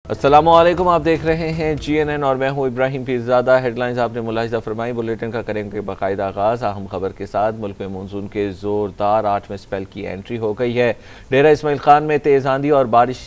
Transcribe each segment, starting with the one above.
السلام علیکم، آپ دیکھ رہے ہیں GNN اور میں ہوں ابراہیم پیرزادہ۔ ہیڈ لائنز آپ نے ملاحظہ فرمائی، بلیٹن کا کریں گے باقاعدہ آغاز۔ اہم خبر کے ساتھ ملک میں مانسون کے زوردار 8ویں سپیل کی انٹری ہو گئی ہے۔ ڈیرہ اسماعیل خان میں تیز آندھی اور بارش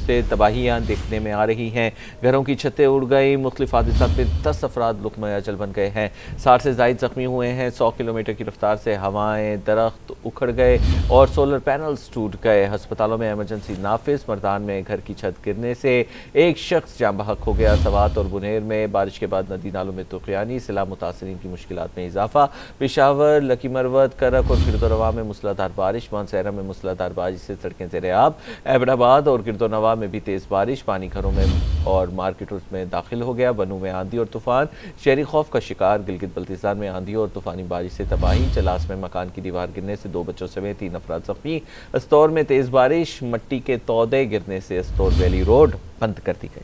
سے تباہیاں دیکھنے میں آ رہی ہیں، گھروں کی چھتیں اڑ گئی، مختلف حادثات میں 10 افراد لقمہ اجل بن گئے ہیں، 60 سے زائد زخمی ہوئے ہیں، 100 کلومیٹر کی رفتار سے ہوائیں، درخت اکھڑ گئے اور سولر پینلز ٹوٹ گئے۔ ہسپتالوں میں ایمرجنسی نافذ، مردان میں گھر کی چھت گرنے سے ایک شخص جاں بحق ہو گیا۔ سوات اور بنیر میں بارش کے بعد ندی نالوں میں طوفانی، سیلاب متاثرین کی مشکلات میں اضافہ۔ پشاور، لکی مروت، کرک اور گرد و نواح میں موسلادھار بارش، مانسہرہ میں موسلادھار بارش سے سڑکیں زیر آب۔ ایبٹ آباد اور گرد و نواح میں بھی تیز بارش، پانی گھروں میں اور مارکیٹوں میں داخل ہو گیا۔ بنوں میں آندھی اور طوفان، شہری خوف کا شکار۔ گلگت بلتستان میں آندھی اور طوفانی بارش سے تباہی، چلاس میں مکان کی دیوار گرنے سے 2 بچوں سمیت 3 افراد زخمی۔ استور میں تیز بارش، مٹی کے تودے گرنے سے استور ویلی روڈ بند کر دی گئی۔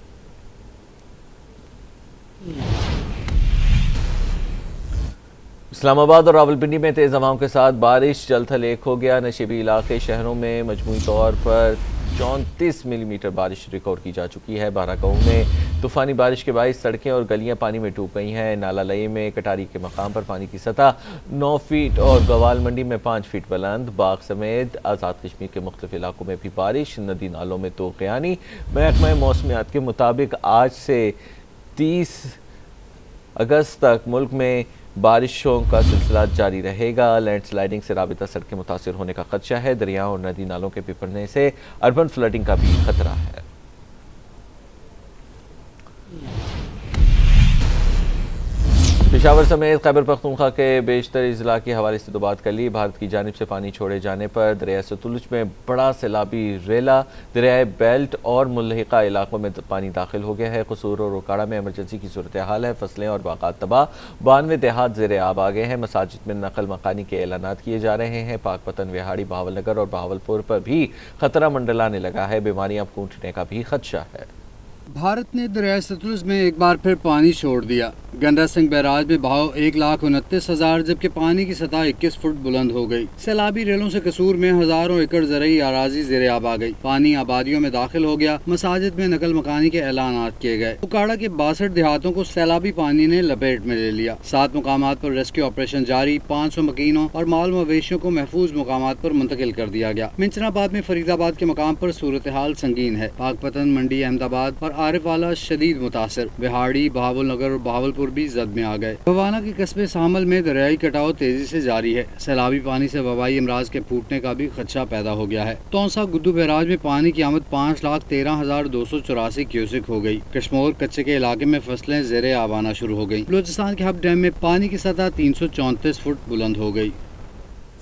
اسلام آباد اور راولپنڈی میں تیز ہواؤں کے ساتھ بارش، جل تھل ایک ہو گیا۔ نشیبی علاقے شہروں میں مجموعی طور پر 34 ملی میٹر بارش ریکارڈ کی جا چکی ہے۔ 12 گاؤں میں طوفانی بارش کے باعث سڑکیں اور گلیاں پانی میں ڈوب گئی ہیں۔ نالہ لئی میں کٹاری کے مقام پر پانی کی سطح 9 فٹ اور گوال منڈی میں 5 فٹ بلند۔ باغ سمیت آزاد کشمیر کے مختلف علاقوں میں بھی بارش، ندی نالوں میں طوفانی۔ محکمہ موسمیات کے مطابق آج سے 30 اگست تک ملک میں بارشوں کا سلسلہ جاری رہے گا۔ لینڈ سلائیڈنگ سے رابطہ سڑکیں متاثر ہونے کا خدشہ ہے۔ دریاؤں اور ندی نالوں کے بپھرنے سے اربن فلڈنگ کا بھی خطرہ ہے۔ پشاور سمیت خیبر پختونخوا کے بیشتر اضلاع کے حوالے سے تو بات کر لی۔ بھارت کی جانب سے پانی چھوڑے جانے پر دریائے ستلج میں بڑا سیلابی ریلا، دریائے بیلٹ اور ملحقہ علاقوں میں پانی داخل ہو گیا ہے۔ قصور اور روکاڑا میں ایمرجنسی کی صورتحال ہے، فصلیں اور باغات تباہ، 92 دیہات زیر آب آ گئے ہیں۔ مساجد میں نقل مکانی کے اعلانات کیے جا رہے ہیں۔ پاک پتن، وہاڑی، بہاول نگر اور بہاولپور پر بھی خطرہ منڈلانے لگا ہے، بیماریاں پھوٹنے کا بھی خدشہ ہے۔ بھارت نے دریائے ستلج میں ایک بار پھر پانی چھوڑ دیا۔ گنڈا سنگھ بیراج میں بہاؤ 1,29,000 جبکہ پانی کی سطح 21 فٹ بلند ہو گئی۔ سیلابی ریلوں سے قصور میں ہزاروں ایکڑ زرعی اراضی زیر آب آ گئی، پانی آبادیوں میں داخل ہو گیا، مساجد میں نقل مکانی کے اعلانات کیے گئے۔ اکاڑا کے 62 دیہاتوں کو سیلابی پانی نے لپیٹ میں لے لیا۔ 7 مقامات پر ریسکیو آپریشن جاری، 500 مکینوں اور مال مویشیوں کو محفوظ مقامات پر منتقل کر دیا گیا۔ منچن آباد میں فرید آباد کے مقام پر صورتحال سنگین ہے۔ پاک پتن، منڈی، احمد آباد اور عارف والا شدید متاثر، بہاڑی، بہاول نگر اور بہاولپور بھی زد میں آ گئے۔ بوانا کے قصبے سامل میں دریائی کٹاؤ تیزی سے جاری ہے، سیلابی پانی سے وبائی امراض کے پھوٹنے کا بھی خدشہ پیدا ہو گیا ہے۔ تونسا گدو بیراج میں پانی کی آمد 5,13,284 کیوسک ہو گئی۔ کشمور کچے کے علاقے میں فصلیں زیر آب آنا شروع ہو گئی۔ بلوچستان کے ہب ڈیم میں پانی کی سطح 334 فٹ بلند ہو گئی۔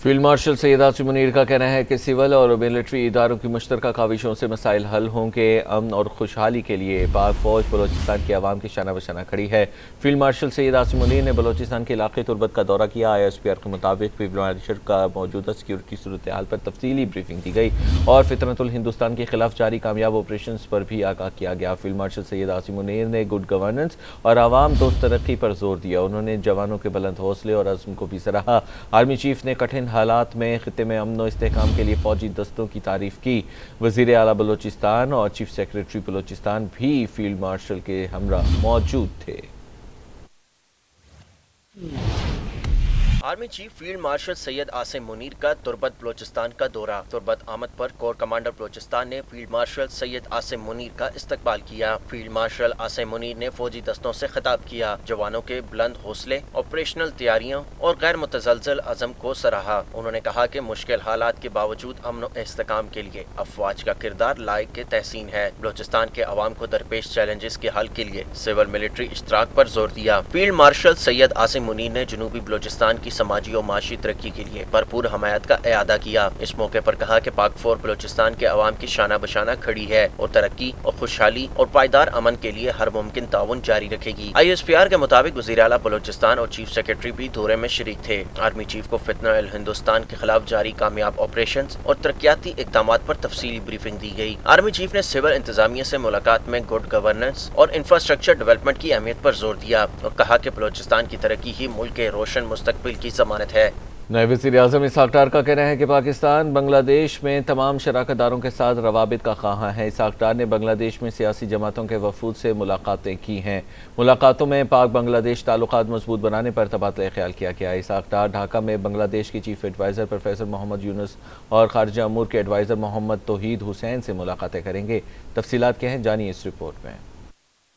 فیلڈ مارشل سید عاصم منیر کا کہنا ہے کہ سول اور ملٹری اداروں کی مشترکہ کاوشوں سے مسائل حل ہوں گے۔ امن اور خوشحالی کے لیے پاک فوج بلوچستان کی عوام کے شانہ بشانہ کھڑی ہے۔ فیلڈ مارشل سید عاصم منیر نے بلوچستان کے علاقے تربت کا دورہ کیا۔ ISPR کے مطابق فیلڈ مارشل کا موجودہ سیکیورٹی صورتحال پر تفصیلی بریفنگ دی گئی اور فطرت الہندوستان کے خلاف جاری کامیاب آپریشنز پر بھی آگاہ کیا گیا۔ فیلڈ مارشل سید عاصم منیر نے گڈ گورننس اور عوام دوست ترقی پر زور دیا۔ انہوں نے جوانوں کے بلند حوصلے اور عزم کو بھی سراہا۔ آرمی چیف نے کٹھن حالات میں خطے میں امن و استحکام کے لیے فوجی دستوں کی تعریف کی۔ وزیر اعلیٰ بلوچستان اور چیف سیکریٹری بلوچستان بھی فیلڈ مارشل کے ہمراہ موجود تھے۔ Army chief field marshal Syed Asim Munir کا تربت بلوچستان کا دورہ۔ تربت آمد پر کور کمانڈر بلوچستان نے فیلڈ مارشل سید عاصم منیر کا استقبال کیا۔ فیلڈ مارشل عاصم منیر نے فوجی دستوں سے خطاب کیا، جوانوں کے بلند حوصلے، آپریشنل تیاریوں اور غیر متزلزل عزم کو سراہا۔ انہوں نے کہا کہ مشکل حالات کے باوجود امن و استحکام کے لیے افواج کا کردار لائق کے تحسین ہے۔ بلوچستان کے عوام کو درپیش چیلنجز کے حل کے لیے سول ملٹری اشتراک پر زور دیا۔ فیلڈ مارشل سید عاصم منیر نے جنوبی بلوچستان کی سماجی و معاشی ترقی کے لیے بھرپور حمایت کا اعادہ کیا۔ اس موقع پر کہا کہ پاک فور بلوچستان کے عوام کی شانہ بشانہ کھڑی ہے اور ترقی اور خوشحالی اور پائیدار امن کے لیے ہر ممکن تعاون جاری رکھے گی۔ ISPR کے مطابق وزیر اعلیٰ بلوچستان اور چیف سیکریٹری بھی دورے میں شریک تھے۔ آرمی چیف کو فتنہ الہندوستان کے خلاف جاری کامیاب آپریشنز اور ترقیاتی اقدامات پر تفصیلی بریفنگ دی گئی۔ آرمی چیف نے سول انتظامیہ سے ملاقات میں گڈ گورننس اور انفراسٹرکچر ڈیولپمنٹ کی اہمیت پر زور دیا اور کہا کہ بلوچستان کی ترقی ہی ملک کے روشن مستقبل کی ضمانت ہے۔ نائب وزیر-اعظم اسحاق ڈار کا کہنا ہے کہ پاکستان بنگلہ دیش میں تمام شراکت داروں کے ساتھ روابط کا خواہاں ہے۔ اسحاق ڈار نے بنگلہ دیش میں سیاسی جماعتوں کے وفود سے ملاقاتیں کی ہیں۔ ملاقاتوں میں پاک بنگلہ دیش تعلقات مضبوط بنانے پر تبادلہ خیال کیا گیا۔ اسحاق ڈار ڈھاکہ میں بنگلہ دیش کی چیف ایڈوائزر پروفیسر محمد یونس اور خارجہ امور کے ایڈوائزر محمد توحید حسین سے ملاقاتیں کریں گے۔ تفصیلات کیا ہیں جانیے اس رپورٹ میں۔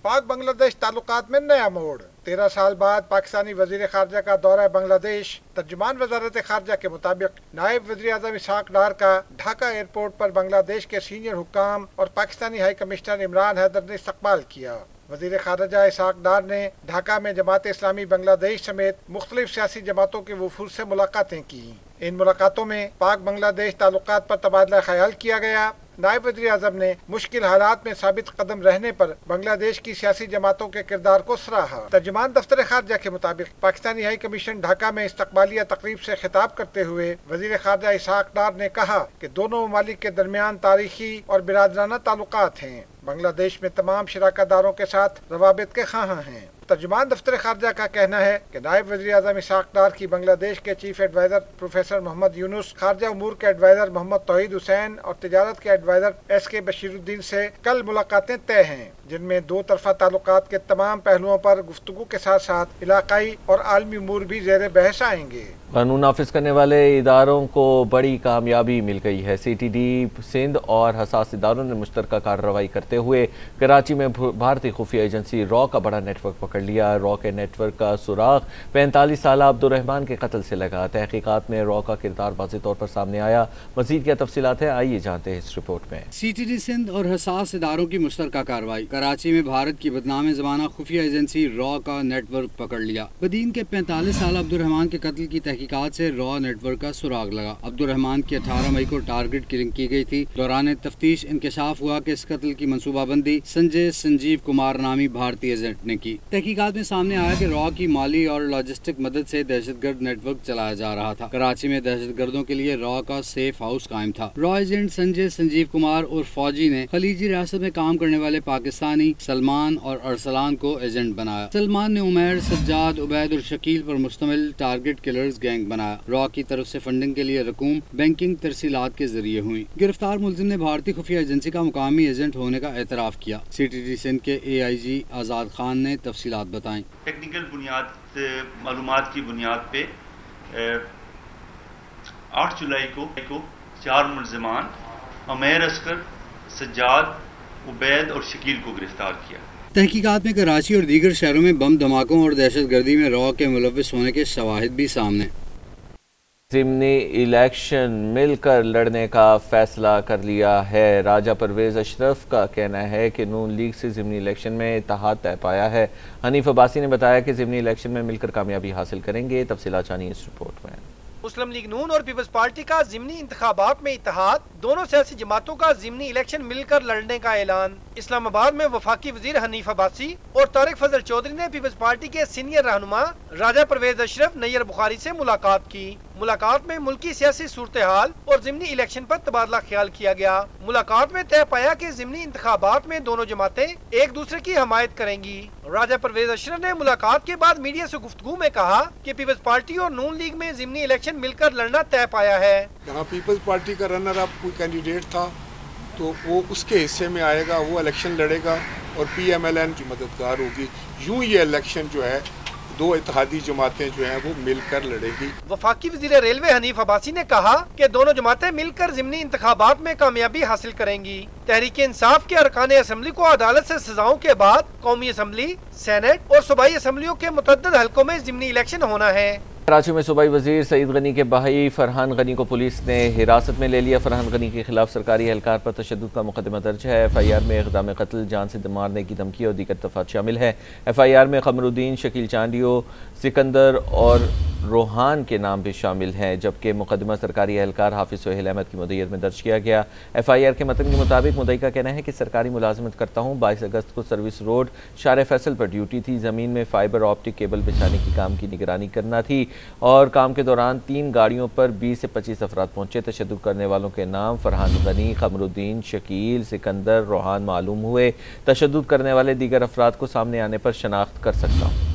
پاک بنگلہ دیش تعلقات میں نیا موڑ، 13 سال بعد پاکستانی وزیر خارجہ کا دورہ بنگلہ دیش۔ ترجمان وزارت خارجہ کے مطابق نائب وزیر اعظم اسحاق ڈار کا ڈھاکہ ایئرپورٹ پر بنگلہ دیش کے سینئر حکام اور پاکستانی ہائی کمشنر عمران حیدر نے استقبال کیا۔ وزیر خارجہ اسحاق ڈار نے ڈھاکہ میں جماعت اسلامی بنگلہ دیش سمیت مختلف سیاسی جماعتوں کے وفود سے ملاقاتیں کی۔ ان ملاقاتوں میں پاک بنگلہ دیش تعلقات پر تبادلہ خیال کیا گیا۔ نائب وزیر اعظم نے مشکل حالات میں ثابت قدم رہنے پر بنگلہ دیش کی سیاسی جماعتوں کے کردار کو سراہا۔ ترجمان دفتر خارجہ کے مطابق پاکستانی ہائی کمیشن ڈھاکہ میں استقبالیہ تقریب سے خطاب کرتے ہوئے وزیر خارجہ اسحاق ڈار نے کہا کہ دونوں ممالک کے درمیان تاریخی اور برادرانہ تعلقات ہیں۔ بنگلہ دیش میں تمام شراکت داروں کے ساتھ روابط کے خواہاں ہیں۔ ترجمان دفتر خارجہ کا کہنا ہے کہ نائب وزیر اعظم اسحاق ڈار کی بنگلہ دیش کے چیف ایڈوائزر پروفیسر محمد یونس، خارجہ امور کے ایڈوائزر محمد توحید حسین اور تجارت کے ایڈوائزر ایس کے بشیر الدین سے کل ملاقاتیں طے ہیں، جن میں دو طرفہ تعلقات کے تمام پہلوؤں پر گفتگو کے ساتھ ساتھ علاقائی اور عالمی امور بھی زیر بحث آئیں گے۔ قانون نافذ کرنے والے اداروں کو بڑی کامیابی مل گئی ہے۔ سی ٹی ڈی سندھ اور حساس اداروں نے مشترکہ کارروائی کرتے ہوئے کراچی میں بھارتی خفیہ ایجنسی را کا بڑا نیٹ ورک پکڑ لیا۔ را کے نیٹ ورک کا سراغ 45 سالہ عبدالرحمان کے قتل سے لگا۔ تحقیقات میں را کا کردار واضح طور پر سامنے آیا۔ مزید کیا تفصیلات ہیں آئیے جانتے ہیں اس رپورٹ میں۔ سی ٹی ڈی سندھ اور حساس اداروں کی مشترکہ کارروائی، کراچی میں بھارت کی بدنام زمانہ خفیہ ایجنسی را کا نیٹ ورک پکڑ لیا۔ بدین کے 45 سالہ عبدالرحمان کے قتل کی تحقیقات سے را نیٹ ورک کا سراغ لگا۔ عبدالرحمان کی 18 مئی کو ٹارگٹ کلنگ کی گئی تھی۔ دوران تفتیش انکشاف ہوا کہ اس قتل کی منصوبہ بندی سنجیو کمار نامی بھارتی ایجنٹ نے کی۔ تحقیقات میں سامنے آیا کہ را کی مالی اور لاجسٹک مدد سے دہشت گرد نیٹ ورک چلایا جا رہا تھا۔ کراچی میں دہشت گردوں کے لیے را کا سیف ہاؤس قائم تھا۔ را ایجنٹ سنجیو کمار اور فوجی نے خلیجی ریاست میں کام کرنے والے پاکستانی سلمان اور ارسلان کو ایجنٹ بنایا۔ سلمان نے عمیر، سجاد، عبید اور شکیل پر مشتمل ٹارگٹ کلرز گینگ بنایا۔ را کی طرف سے فنڈنگ کے لیے رقوم بینکنگ ترسیلات کے ذریعے ہوئی۔ گرفتار ملزم نے بھارتی خفیہ ایجنسی کا مقامی ایجنٹ ہونے کا اعتراف کیا۔ سی ٹی ڈی سندھ کے اے آئی جی آزاد خان نے تفصیلات بتائیں۔ ٹیکنیکل معلومات کی بنیاد پہ 8 جولائی کو 4 ملزمان عمیر اصغر، سجاد، عبید اور شکیل کو گرفتار کیا۔ تحقیقات میں کراچی اور دیگر شہروں میں بم دھماکوں اور دہشت گردی میں را کے ملوث ہونے کے شواہد بھی سامنے۔ ضمنی الیکشن مل کر لڑنے کا فیصلہ کر لیا ہے۔ راجہ پرویز اشرف کا کہنا ہے کہ نون لیگ سے ضمنی الیکشن میں اتحاد طے پایا ہے۔ حنیف عباسی نے بتایا کہ ضمنی الیکشن میں مل کر کامیابی حاصل کریں گے۔ تفصیلات جانیے اس رپورٹ میں۔ مسلم لیگ نون اور پیپلز پارٹی کا ضمنی انتخابات میں اتحاد، دونوں سیاسی جماعتوں کا ضمنی الیکشن مل کر لڑنے کا اعلان۔ اسلام آباد میں وفاقی وزیر حنیف عباسی اور طارق فضل چودھری نے پیپلز پارٹی کے سینئر رہنما راجہ پرویز اشرف نیر بخاری سے ملاقات کی۔ ملاقات میں ملکی سیاسی صورتحال اور ضمنی الیکشن پر تبادلہ خیال کیا گیا۔ ملاقات میں طے پایا کہ ضمنی انتخابات میں دونوں جماعتیں ایک دوسرے کی حمایت کریں گی۔ راجہ پرویز اشرف نے ملاقات کے بعد میڈیا سے گفتگو میں کہا کہ پیپلز پارٹی اور نون لیگ میں ضمنی الیکشن مل کر لڑنا طے پایا ہے۔ یہاں پیپلز پارٹی کا رنر اپ کوئی کینڈیڈیٹ تھا تو وہ اس کے حصے میں آئے گا، وہ الیکشن لڑے گا اور پی ایم ایل این کی مددگار ہوگی۔ یوں یہ الیکشن جو ہے دو اتحادی جماعتیں جو ہیں وہ مل کر لڑے گی۔ وفاقی وزیر ریلوے حنیف عباسی نے کہا کہ دونوں جماعتیں مل کر ضمنی انتخابات میں کامیابی حاصل کریں گی۔ تحریک انصاف کے ارکان اسمبلی کو عدالت سے سزاؤں کے بعد قومی اسمبلی، سینٹ اور صوبائی اسمبلیوں کے متعدد حلقوں میں ضمنی الیکشن ہونا ہے۔ کراچی میں صوبائی وزیر سعید غنی کے بھائی فرحان غنی کو پولیس نے حراست میں لے لیا۔ فرحان غنی کے خلاف سرکاری اہلکار پر تشدد کا مقدمہ درج ہے۔ ایف آئی آر میں اقدام قتل، جان سے مارنے کی دھمکی اور دیگر دفعات شامل ہیں۔ ایف آئی آر میں قمر الدین، شکیل چانڈیو، سکندر اور روحان کے نام بھی شامل ہیں، جبکہ مقدمہ سرکاری اہلکار حافظ سہیل احمد کی مدیریت میں درج کیا گیا۔ ایف آئی آر کے متن کے مطابق مدعی کا کہنا ہے کہ سرکاری ملازمت کرتا ہوں، 22 اگست کو سروس روڈ شارع فیصل پر ڈیوٹی تھی، زمین میں فائبر آپٹک کیبل بچھانے کی کام کی نگرانی کرنا تھی اور کام کے دوران 3 گاڑیوں پر 20 سے 25 افراد پہنچے۔ تشدد کرنے والوں کے نام فرحان غنی، قمر الدین، شکیل، سکندر، روحان معلوم ہوئے۔ تشدد کرنے والے دیگر افراد کو سامنے آنے پر شناخت کر سکتا ہوں۔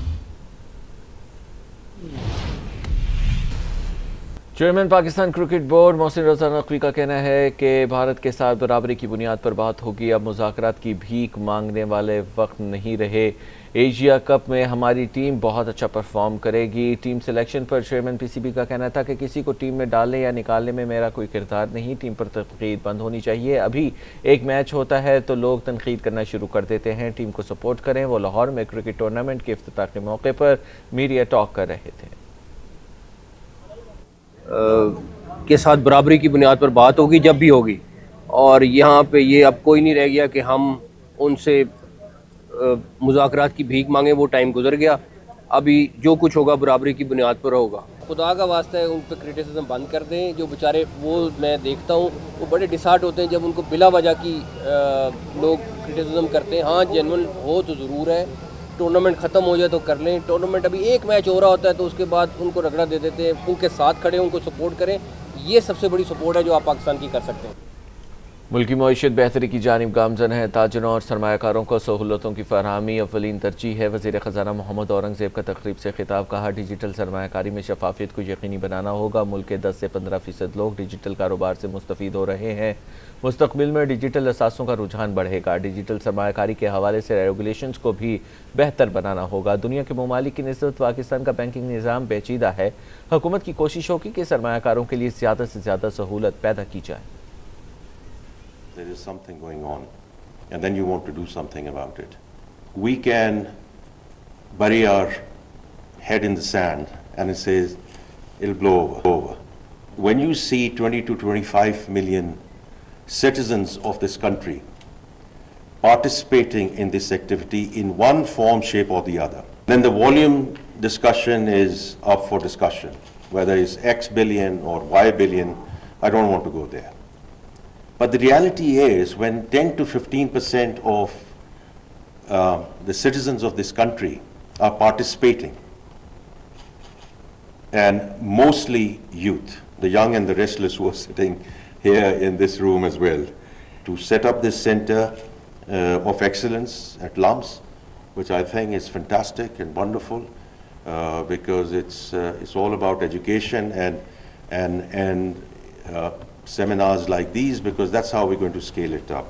چیئرمین پاکستان کرکٹ بورڈ محسن رضا نقوی کا کہنا ہے کہ بھارت کے ساتھ برابری کی بنیاد پر بات ہوگی، اب مذاکرات کی بھیک مانگنے والے وقت نہیں رہے۔ ایشیا کپ میں ہماری ٹیم بہت اچھا پرفارم کرے گی۔ ٹیم سلیکشن پر چیئرمین پی سی بی کا کہنا تھا کہ کسی کو ٹیم میں ڈالنے یا نکالنے میں میرا کوئی کردار نہیں، ٹیم پر تنقید بند ہونی چاہیے۔ ابھی ایک میچ ہوتا ہے تو لوگ تنقید کرنا شروع کر دیتے ہیں، ٹیم کو سپورٹ کریں۔ وہ لاہور میں کرکٹ ٹورنامنٹ کے افتتاح کے موقع پر میڈیا ٹاک کر رہے تھے۔ کے ساتھ برابری کی بنیاد پر بات ہوگی جب بھی ہوگی، اور یہاں پہ یہ اب کوئی نہیں رہ گیا کہ ہم ان سے مذاکرات کی بھیک مانگیں، وہ ٹائم گزر گیا۔ ابھی جو کچھ ہوگا برابری کی بنیاد پر ہوگا۔ خدا کا واسطہ ہے ان پہ کرٹیسزم بند کر دیں، جو بیچارے وہ میں دیکھتا ہوں وہ بڑے ڈسہارٹ ہوتے ہیں جب ان کو بلا وجہ کی لوگ کرٹیسزم کرتے ہیں۔ ہاں جینون ہو تو ضرور ہے، ٹورنامنٹ ختم ہو جائے تو کر لیں، ٹورنامنٹ ابھی ایک میچ ہو رہا ہوتا ہے تو اس کے بعد ان کو رگڑا دے دیتے ہیں، ان کے ساتھ کھڑے ان کو سپورٹ کریں، یہ سب سے بڑی سپورٹ ہے جو آپ پاکستان کی کر سکتے ہیں۔ ملکی معیشت بہتری کی جانب گامزن ہے، تاجروں اور سرمایہ کاروں کو سہولتوں کی فراہمی اولین ترجیح ہے۔ وزیر خزانہ محمد اورنگزیب کا تقریب سے خطاب، کہا ڈیجیٹل سرمایہ کاری میں شفافیت کو یقینی بنانا ہوگا، ملک کے 10 سے 15% لوگ ڈیجیٹل کاروبار سے مستفید ہو رہے ہیں، مستقبل میں ڈیجیٹل اثاثوں کا رجحان بڑھے گا، ڈیجیٹل سرمایہ کاری کے حوالے سے ریگولیشنز کو بھی بہتر بنانا ہوگا۔ دنیا کے ممالک کی نسبت پاکستان کا بینکنگ نظام پیچیدہ ہے، حکومت کی کوشش ہوگی کہ سرمایہ کاروں کے لیے زیادہ سے زیادہ سہولت پیدا کی جائے۔ There is something going on, and then you want to do something about it. We can bury our head in the sand and it says it'll blow over. When you see 20 to 25 million citizens of this country participating in this activity in one form, shape or the other, then the volume discussion is up for discussion. Whether it's X billion or Y billion, I don't want to go there. But the reality is when 10 to 15% of the citizens of this country are participating, and mostly youth, the young and the restless who are sitting here in this room as well, to set up this center of excellence at LUMS, which I think is fantastic and wonderful, because it's all about education and seminars like these, because that's how we're going to scale it up.